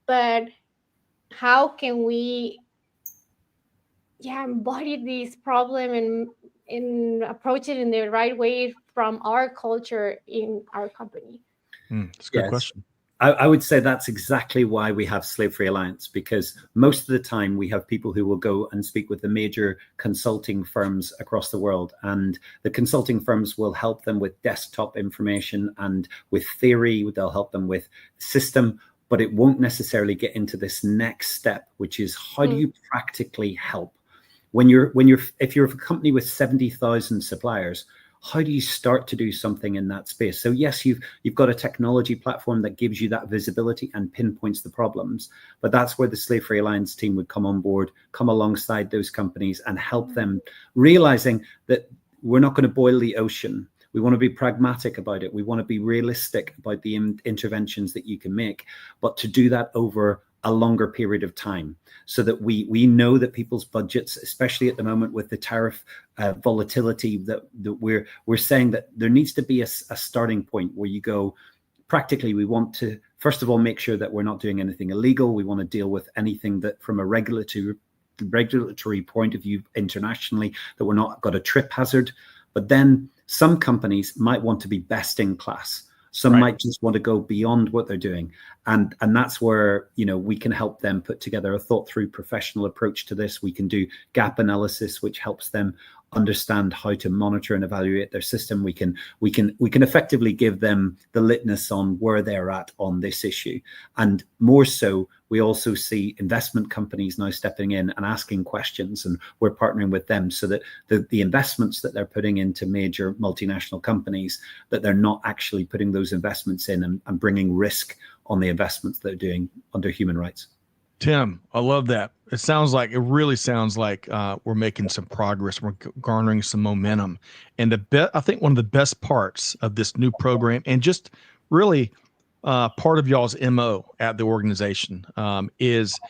S2: But how can we embody this problem and approach it in the right way from our culture in our company?
S1: That's a good question.
S3: I would say that's exactly why we have Slave Free Alliance, because most of the time we have people who will go and speak with the major consulting firms across the world, and the consulting firms will help them with desktop information and with theory. They'll help them with system, but it won't necessarily get into this next step, which is how do you practically help? If you're a company with 70,000 suppliers, how do you start to do something in that space? So yes, you've got a technology platform that gives you that visibility and pinpoints the problems, but that's where the Slave Free Alliance team would come on board, come alongside those companies and help them, realizing that we're not going to boil the ocean. We want to be pragmatic about it. We want to be realistic about the interventions that you can make, but to do that over a longer period of time, so that we know that people's budgets, especially at the moment with the tariff volatility, that we're saying that there needs to be a starting point where you go, practically, we want to, first of all, make sure that we're not doing anything illegal. We want to deal with anything that from a regulatory point of view internationally, that we're not got a trip hazard. But then some companies might want to be best in class. Some might just want to go beyond what they're doing. And that's where, we can help them put together a thought through professional approach to this. We can do gap analysis, which helps them understand how to monitor and evaluate their system. We can effectively give them the litmus on where they're at on this issue. And more so, we also see investment companies now stepping in and asking questions, and we're partnering with them so that the investments that they're putting into major multinational companies, that they're not actually putting those investments in and bringing risk on the investments they're doing under human rights.
S1: Tim, I love that. It really sounds like we're making some progress. We're garnering some momentum. And I think one of the best parts of this new program, and just really part of y'all's MO at the organization, is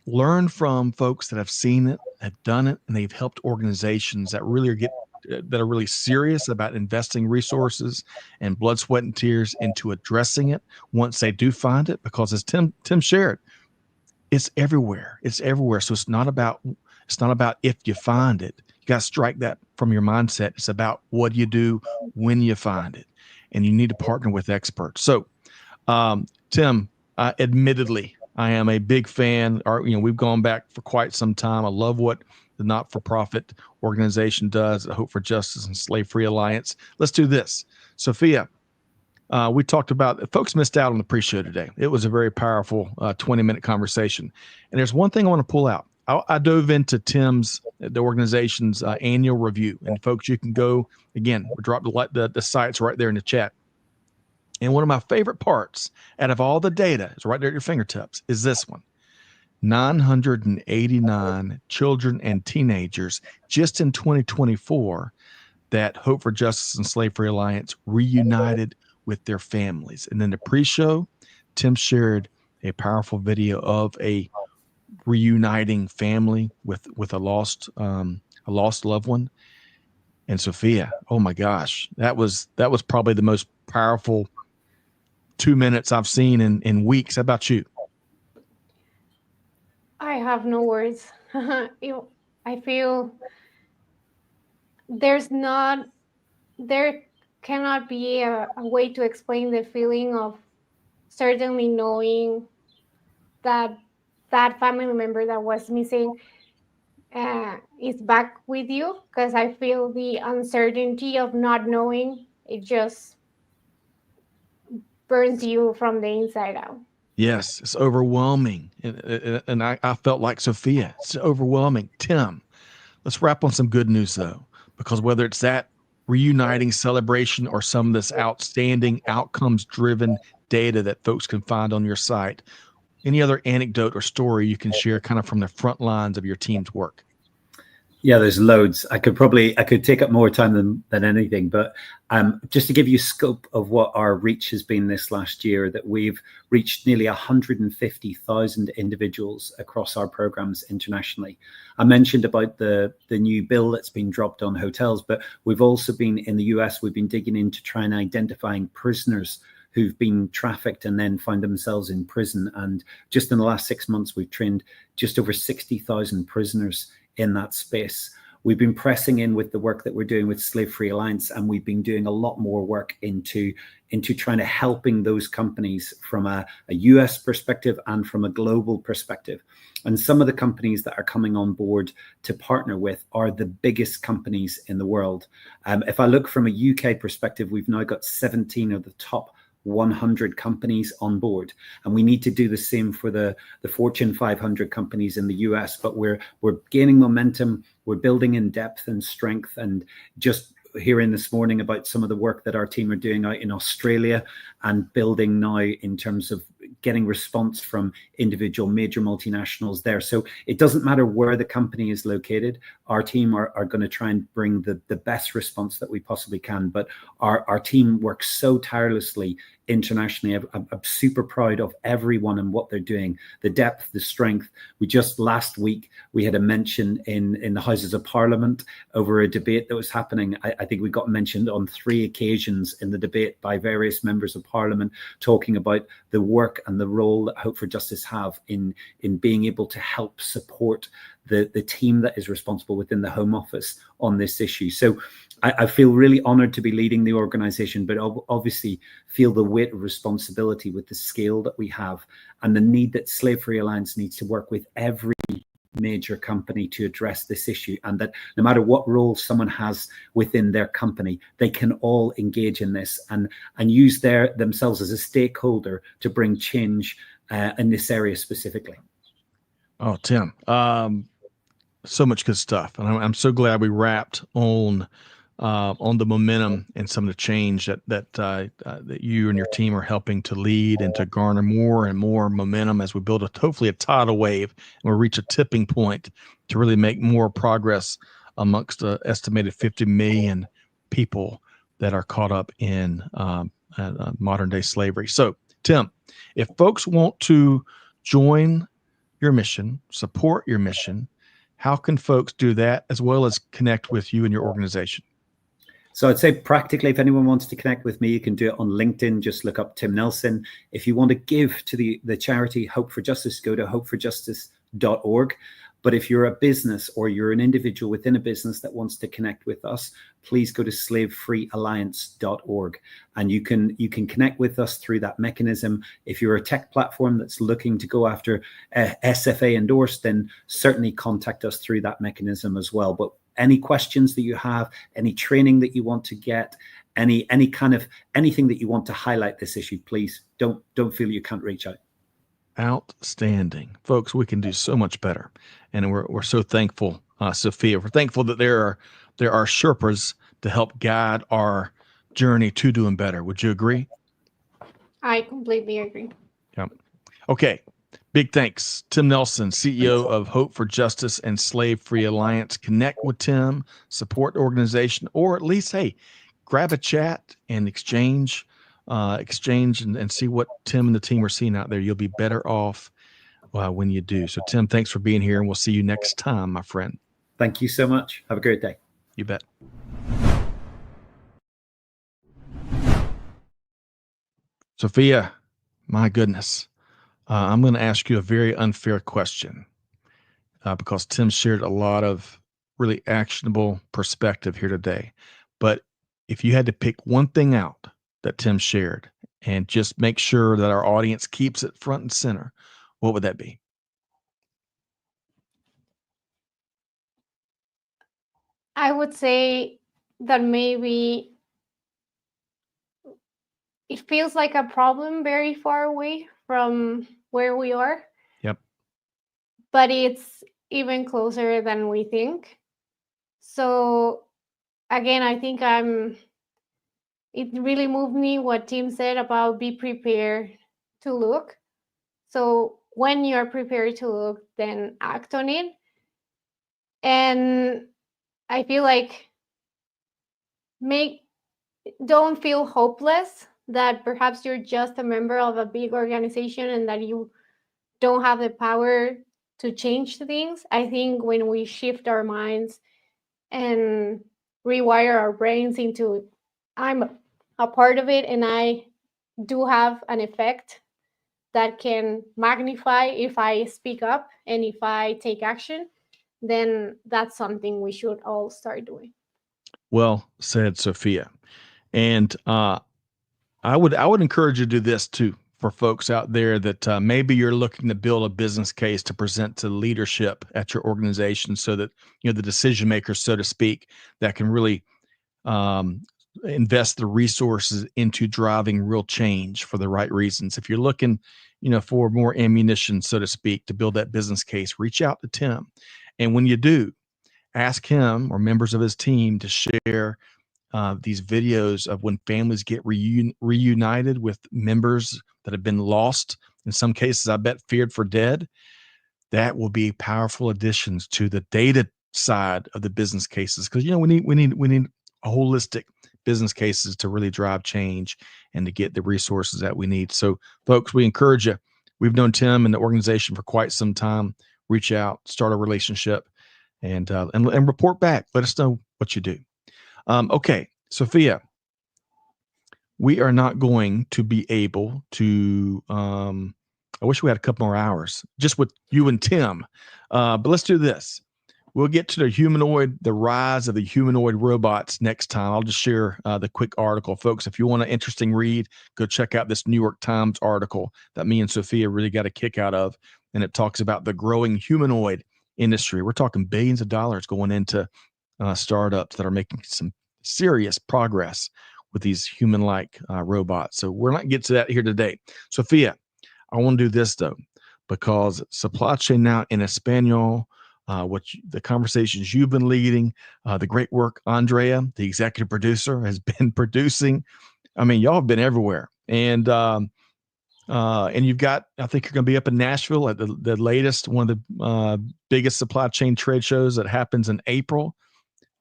S1: learn from folks that have seen it, have done it, and they've helped organizations that are really serious about investing resources and blood, sweat, and tears into addressing it once they do find it. Because as Tim shared, it's everywhere. It's everywhere. So it's not about if you find it. You got to strike that from your mindset. It's about what you do when you find it, and you need to partner with experts. So, Tim, admittedly, I am a big fan. We've gone back for quite some time. I love what the not-for-profit organization does, the Hope for Justice and Slave Free Alliance. Let's do this, Sofia. We talked about, folks missed out on the pre-show today. It was a very powerful 20-minute conversation. And there's one thing I want to pull out. I dove into the organization's annual review. And folks, you can go, again, we'll drop the sites right there in the chat. And one of my favorite parts out of all the data, is right there at your fingertips, is this one. 989 children and teenagers just in 2024 that Hope for Justice and Slave Free Alliance reunited with their families. And then the pre-show, Tim shared a powerful video of a reuniting family with a lost loved one. And Sofia, oh my gosh, that was probably the most powerful 2 minutes I've seen in weeks. How about you?
S2: I have no words. I feel there cannot be a way to explain the feeling of certainly knowing that family member that was missing is back with you, because I feel the uncertainty of not knowing, it just burns you from the inside out.
S1: Yes, it's overwhelming. And I felt like Sofia, it's overwhelming. Tim, let's wrap on some good news though, because whether it's that reuniting celebration or some of this outstanding outcomes-driven data that folks can find on your site, any other anecdote or story you can share kind of from the front lines of your team's work?
S3: Yeah, there's loads. I could take up more time than anything, but just to give you scope of what our reach has been this last year, that we've reached nearly 150,000 individuals across our programs internationally. I mentioned about the new bill that's been dropped on hotels, but we've also been in the US, we've been digging into trying identifying prisoners who've been trafficked and then find themselves in prison. And just in the last 6 months, we've trained just over 60,000 prisoners in that space. We've been pressing in with the work that we're doing with Slave Free Alliance, and we've been doing a lot more work into trying to helping those companies from a US perspective and from a global perspective. And some of the companies that are coming on board to partner with are the biggest companies in the world. If I look from a UK perspective, we've now got 17 of the top 100 companies on board, and we need to do the same for the Fortune 500 companies in the US. But we're gaining momentum, we're building in depth and strength, and just hearing this morning about some of the work that our team are doing out in Australia and building now in terms of getting response from individual major multinationals there. So it doesn't matter where the company is located, our team are going to try and bring the best response that we possibly can. But our team works so tirelessly internationally. I'm super proud of everyone and what they're doing, the depth, the strength. We just last week, we had a mention in the Houses of Parliament over a debate that was happening. I think we got mentioned on 3 occasions in the debate by various members of Parliament, talking about the work and the role that Hope for Justice have in being able to help support the team that is responsible within the Home Office on this issue. So I feel really honored to be leading the organization, but obviously feel the weight of responsibility with the scale that we have and the need that Slave Free Alliance needs to work with every major company to address this issue, and that no matter what role someone has within their company, they can all engage in this and use themselves as a stakeholder to bring change in this area specifically.
S1: Oh, Tim, so much good stuff, and I'm so glad we wrapped on the momentum and some of the change that you and your team are helping to lead and to garner more and more momentum as we build hopefully a tidal wave and we'll reach a tipping point to really make more progress amongst the estimated 50 million people that are caught up in modern day slavery. So, Tim, if folks want to join your mission, support your mission, how can folks do that as well as connect with you and your organization?
S3: So I'd say practically, if anyone wants to connect with me, you can do it on LinkedIn. Just look up Tim Nelson. If you want to give to the charity Hope for Justice, go to hopeforjustice.org. But if you're a business or you're an individual within a business that wants to connect with us, please go to slavefreealliance.org, and you can connect with us through that mechanism. If you're a tech platform that's looking to go after SFA endorsed, then certainly contact us through that mechanism as well. But any questions that you have, any training that you want to get, any kind of anything that you want to highlight this issue, please don't feel you can't reach out.
S1: Outstanding. Folks, we can do so much better. And we're so thankful, Sofia. We're thankful that there are Sherpas to help guide our journey to doing better. Would you agree?
S2: I completely agree.
S1: Yeah. Okay. Big thanks. Tim Nelson, CEO of Hope for Justice and Slave Free Alliance. Connect with Tim, support the organization, or at least, hey, grab a chat and exchange and see what Tim and the team are seeing out there. You'll be better off when you do. So, Tim, thanks for being here, and we'll see you next time, my friend.
S3: Thank you so much. Have a great day.
S1: You bet. Sofia, my goodness. I'm going to ask you a very unfair question because Tim shared a lot of really actionable perspective here today. But if you had to pick one thing out that Tim shared and just make sure that our audience keeps it front and center, what would that be?
S2: I would say that maybe it feels like a problem very far away from where we are.
S1: Yep.
S2: But it's even closer than we think. So again, I think it really moved me what Tim said about be prepared to look. So when you're prepared to look, then act on it. And I feel like don't feel hopeless that perhaps you're just a member of a big organization and that you don't have the power to change things. I think when we shift our minds and rewire our brains into I'm a part of it and I do have an effect that can magnify if I speak up and if I take action, then that's something we should all start doing.
S1: Well said, Sofia. And I would encourage you to do this too for folks out there that maybe you're looking to build a business case to present to leadership at your organization so that the decision makers, so to speak, that can really invest the resources into driving real change for the right reasons. If you're looking, for more ammunition, so to speak, to build that business case, reach out to Tim. And when you do, ask him or members of his team to share these videos of when families get reunited with members that have been lost. In some cases, I bet feared for dead. That will be powerful additions to the data side of the business cases. Because, we need holistic business cases to really drive change and to get the resources that we need. So folks, we encourage you. We've known Tim and the organization for quite some time. Reach out, start a relationship, and report back. Let us know what you do. Okay, Sofia, we are not going to be able to, I wish we had a couple more hours just with you and Tim, but let's do this. We'll get to the rise of the humanoid robots next time. I'll just share the quick article. Folks, if you want an interesting read, go check out this New York Times article that me and Sofia really got a kick out of, and it talks about the growing humanoid industry. We're talking billions of dollars going into startups that are making some serious progress with these human-like robots. So we're not getting to that here today. Sofia, I want to do this though, because supply chain now in Espanol, the conversations you've been leading, the great work Andrea, the executive producer, has been producing. I mean, y'all have been everywhere, and you've got. I think you're going to be up in Nashville at the latest, one of the biggest supply chain trade shows that happens in April.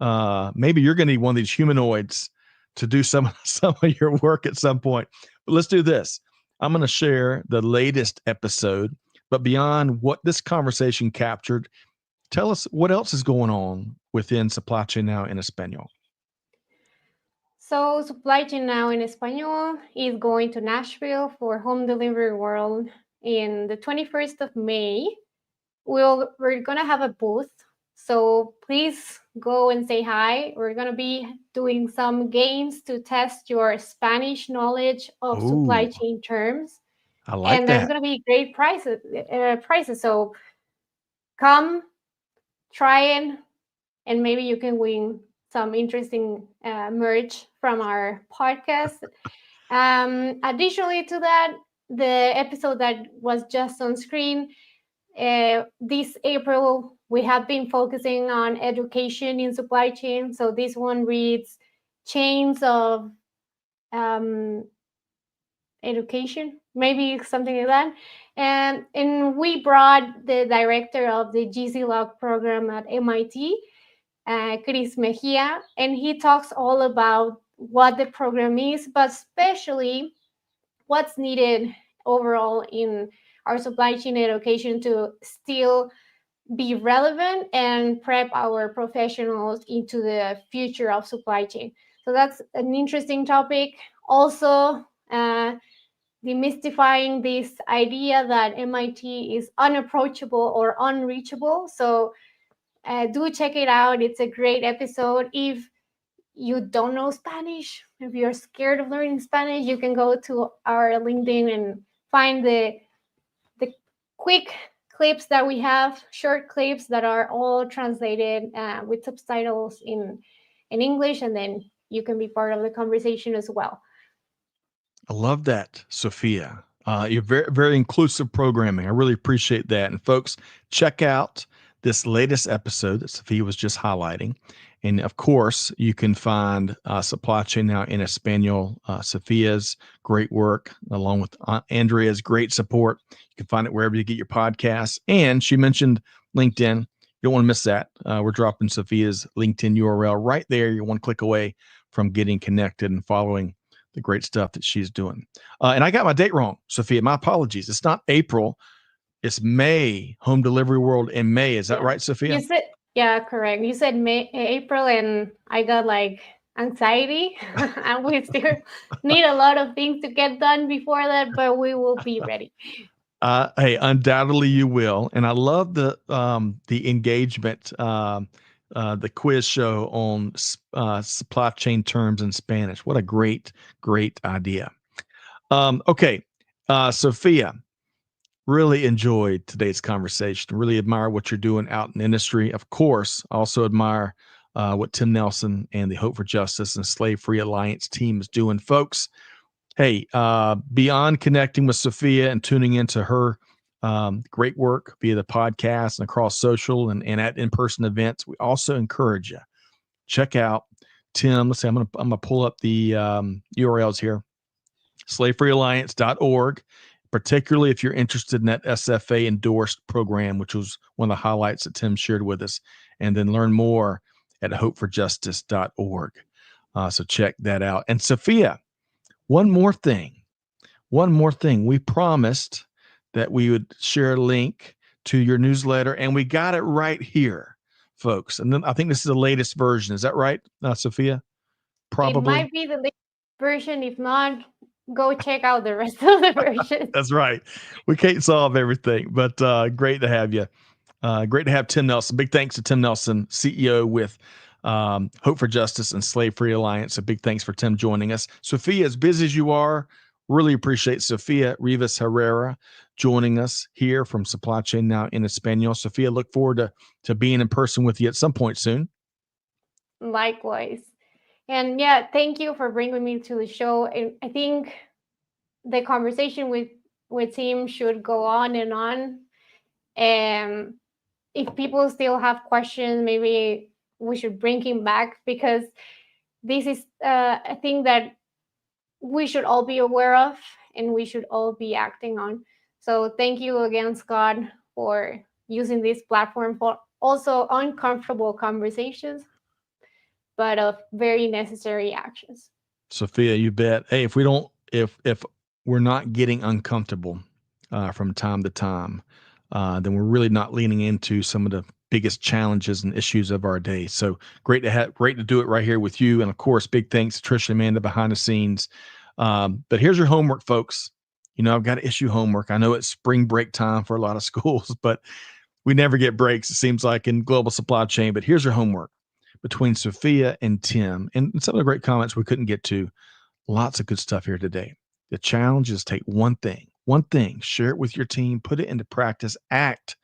S1: Maybe you're going to need one of these humanoids to do some of your work at some point. But let's do this. I'm going to share the latest episode, but beyond what this conversation captured, tell us what else is going on within Supply Chain Now in Espanol.
S2: So Supply Chain Now in Espanol is going to Nashville for Home Delivery World in the 21st of May. We're going to have a booth. So please go and say hi. We're going to be doing some games to test your Spanish knowledge of supply chain terms.
S1: I like
S2: and
S1: that.
S2: there's going to be great prizes. So come, try it, and maybe you can win some interesting merch from our podcast. Additionally to that, the episode that was just on screen, this April, we have been focusing on education in supply chain. So this one reads chains of education, maybe something like that. And we brought the director of the GC Log program at MIT, Chris Mejia, and he talks all about what the program is, but especially what's needed overall in our supply chain education to still be relevant and prep our professionals into the future of supply chain. So that's an interesting topic. Also, demystifying this idea that MIT is unapproachable or unreachable. So do check it out. It's a great episode. If you don't know Spanish, if you're scared of learning Spanish, you can go to our LinkedIn and find the quick clips that we have, short clips that are all translated with subtitles in English, and then you can be part of the conversation as well.
S1: I love that, Sofia. You're very, very inclusive programming. I really appreciate that. And folks, check out this latest episode that Sofia was just highlighting. And of course, you can find Supply Chain Now in Espanol, Sofia's great work, along with Andrea's great support. You can find it wherever you get your podcasts. And she mentioned LinkedIn. You don't want to miss that. We're dropping Sofia's LinkedIn URL right there. You're one click away from getting connected and following the great stuff that she's doing. And I got my date wrong, Sofia. My apologies. It's not April. It's May. Home Delivery World in May. Is that right, Sofia?
S2: Yeah, correct. You said April, and I got like anxiety. And we still need a lot of things to get done before that, but we will be ready.
S1: Hey, undoubtedly you will. And I love the engagement, the quiz show on supply chain terms in Spanish. What a great, great idea. Okay, Sofia, really enjoyed today's conversation. Really admire what you're doing out in the industry. Of course, also admire what Tim Nelson and the Hope for Justice and Slave Free Alliance team is doing. Folks, hey, beyond connecting with Sofia and tuning into her great work via the podcast and across social and at in-person events, we also encourage you, check out Tim. Let's see, I'm gonna pull up the URLs here, slavefreealliance.org, particularly if you're interested in that SFA endorsed program, which was one of the highlights that Tim shared with us, and then learn more at hopeforjustice.org. So check that out. And Sofia, one more thing. We promised that we would share a link to your newsletter, and we got it right here, folks. And then I think this is the latest version. Is that right, Sofia? Probably.
S2: It might be the latest version. If not, go check out the rest of the version.
S1: That's right. We can't solve everything, but great to have you. Great to have Tim Nelson. Big thanks to Tim Nelson, CEO with Hope for Justice and Slave Free Alliance. A big thanks for Tim joining us. Sofia, as busy as you are, Really appreciate Sofia Rivas Herrera joining us here from Supply Chain Now in Espanol. Sofia, look forward to being in person with you at some point soon.
S2: Likewise. And yeah, thank you for bringing me to the show. And I think the conversation with Tim should go on and on. And if people still have questions, maybe we should bring him back, because this is a thing that we should all be aware of and we should all be acting on. So thank you again, Scott, for using this platform for also uncomfortable conversations, but of very necessary actions.
S1: Sofia, you bet. Hey, if we're not getting uncomfortable from time to time, then we're really not leaning into some of the biggest challenges and issues of our day. So great to do it right here with you. And of course, big thanks to Tricia and Amanda behind the scenes. But here's your homework, folks. I've got to issue homework. I know it's spring break time for a lot of schools, but we never get breaks, it seems like, in global supply chain. But here's your homework. Between Sofia and Tim and some of the great comments we couldn't get to, lots of good stuff here today. The challenge is take one thing, share it with your team, put it into practice, act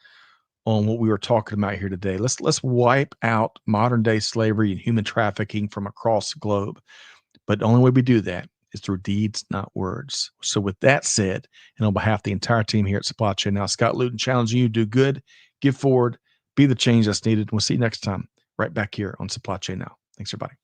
S1: on what we were talking about here today. Let's wipe out modern day slavery and human trafficking from across the globe. But the only way we do that is through deeds, not words. So with that said, and on behalf of the entire team here at Supply Chain Now, Scott Luton challenging you to do good, give forward, be the change that's needed. We'll see you next time right back here on Supply Chain Now. Thanks, everybody.